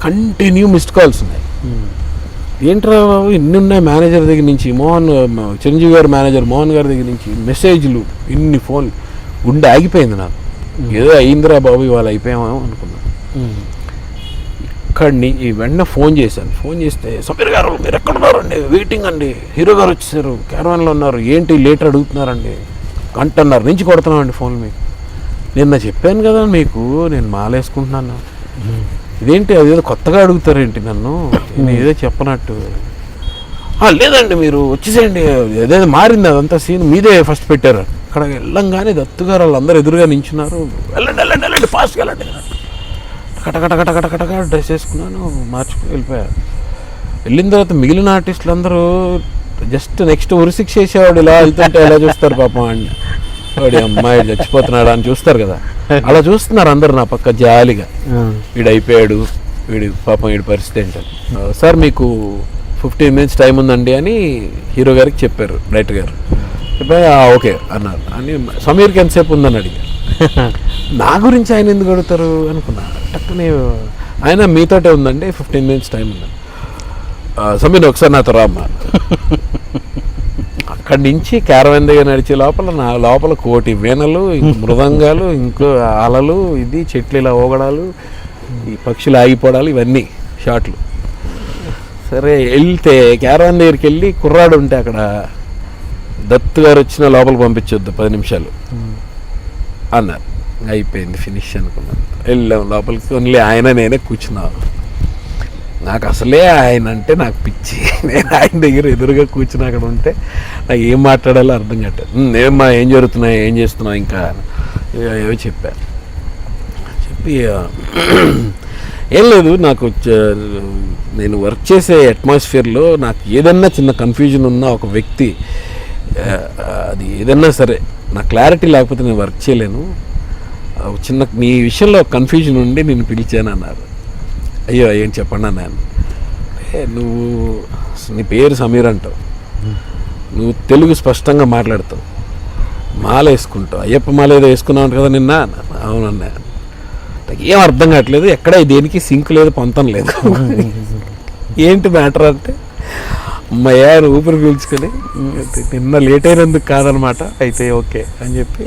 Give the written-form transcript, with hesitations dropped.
Continue missed calls ఉన్నాయి. ఏంట్రా బాబు ఇన్ని ఉన్నాయి మేనేజర్ దగ్గర నుంచి, చిరంజీవి గారు మేనేజర్ మోహన్ గారి దగ్గర నుంచి మెసేజ్లు, ఇన్ని ఫోన్లు. గుండె ఆగిపోయింది నాకు. ఏదో అయిందిరా బాబు ఇవాళ అయిపోయామో అనుకున్నాను. ఇక్కడిని వెంటనే ఫోన్ చేశాను. ఫోన్ చేస్తే సమీర్ గారు మీరు ఎక్కడున్నారండి, వెయిటింగ్ అండి, హీరో గారు వచ్చేసారు, క్యారవాన్లో ఉన్నారు, ఏంటి లేట్ అడుగుతున్నారండి, గంటన్నర నుంచి కొడుతున్నామండి ఫోన్లు మీకు. నిన్న చెప్పాను కదా మీకు నేను మాలేసుకుంటున్నాను, ఇదేంటి అదేదో కొత్తగా అడుగుతారేంటి నన్ను, నేను ఏదో చెప్పనట్టు. లేదండి మీరు వచ్చేసేయండి, ఏదేదో మారింది అదంతా సీన్, మీదే ఫస్ట్ పెట్టారు. అక్కడ వెళ్ళంగానే దత్తుగారు వాళ్ళందరూ ఎదురుగా నించున్నారు. వెళ్ళండి వెళ్ళండి వెళ్ళండి ఫాస్ట్గా వెళ్ళండి. కటకటకటకటకటక డ్రెస్ వేసుకున్నాను, మార్చుకుని వెళ్ళిపోయారు. వెళ్ళిన తర్వాత మిగిలిన ఆర్టిస్టులు అందరూ జస్ట్ నెక్స్ట్ ఉరిశిక్ష చేసేవాడు ఇలా వెళ్తుంటే ఎలా చూస్తారు పాపం అండి, వాడి అమ్మాయి చచ్చిపోతున్నాడు అని చూస్తారు కదా, అలా చూస్తున్నారు అందరు నా పక్క జాలిగా. వీడు అయిపోయాడు, వీడి పాపం వీడి పరిస్థితి ఏంటని. సార్ మీకు 15 minutes టైం ఉందండి అని హీరో గారికి చెప్పారు డైరెక్టర్ గారు. చెప్పి ఓకే అన్నారు. అని సమీర్కి ఎంతసేపు ఉందని అడిగారు. నా గురించి ఆయన ఎందుకు అడుగుతారు అనుకున్నా. టక్కునే ఆయన మీతోటే ఉందండి 15 minutes టైం ఉందండి. సమీర్ ఒకసారి నాతో రామ్మా. అక్కడి నుంచి క్యారవాన్ దగ్గర నడిచే లోపల నా లోపల కోటి వీణలు, మృదంగాలు, ఇంకో అలలు, ఇది చెట్లు ఇలా ఓగడాలు, ఈ పక్షులు ఆగిపోవడాలు, ఇవన్నీ షాట్లు. సరే వెళ్తే క్యారవాన్ దగ్గరికి వెళ్ళి కుర్రాడు ఉంటే అక్కడ దత్తు గారు వచ్చిన లోపలికి పంపించొద్దు 10 నిమిషాలు అన్నారు. అయిపోయింది ఫినిష్ అనుకున్నాను. వెళ్ళాం లోపలికి. ఓన్లీ ఆయన నేనే కూర్చున్నాను. నాకు అసలే ఆయన అంటే నాకు పిచ్చి. నేను ఆయన దగ్గర ఎదురుగా కూర్చుని అక్కడ ఉంటే నాకు ఏం మాట్లాడాలో అర్థం కావట్లేదు. ఏమ్మా ఏం జరుగుతున్నాయి, ఏం చేస్తున్నావు ఇంకా ఏవో చెప్పాను. చెప్పి ఏం లేదు, నాకు నేను వర్క్ చేసే అట్మాస్ఫియర్లో నాకు ఏదన్నా చిన్న కన్ఫ్యూజన్ ఉన్న ఒక వ్యక్తి, అది ఏదన్నా సరే నా క్లారిటీ లేకపోతే నేను వర్క్ చేయలేను, చిన్న నీ విషయంలో కన్ఫ్యూజన్ ఉండి నేను పిలిచాను అన్నారు. అయ్యో ఏం చెప్పండి అన్నాను. నువ్వు నీ పేరు సమీర్ అంటావు, నువ్వు తెలుగు స్పష్టంగా మాట్లాడతావు, మాల వేసుకుంటావు, అయ్యప్ప మాల ఏదో వేసుకున్నావు కదా నిన్న. అవునన్నా. నాకు ఏం అర్థం కావట్లేదు, ఎక్కడ దేనికి సింక్ లేదు, పొంతం లేదు, ఏంటి మ్యాటర్ అంటే అమ్మయ్యా ఊపిరి పీల్చుకొని నిన్న లేట్ అయినందుకు కాదనమాట, అయితే ఓకే అని చెప్పి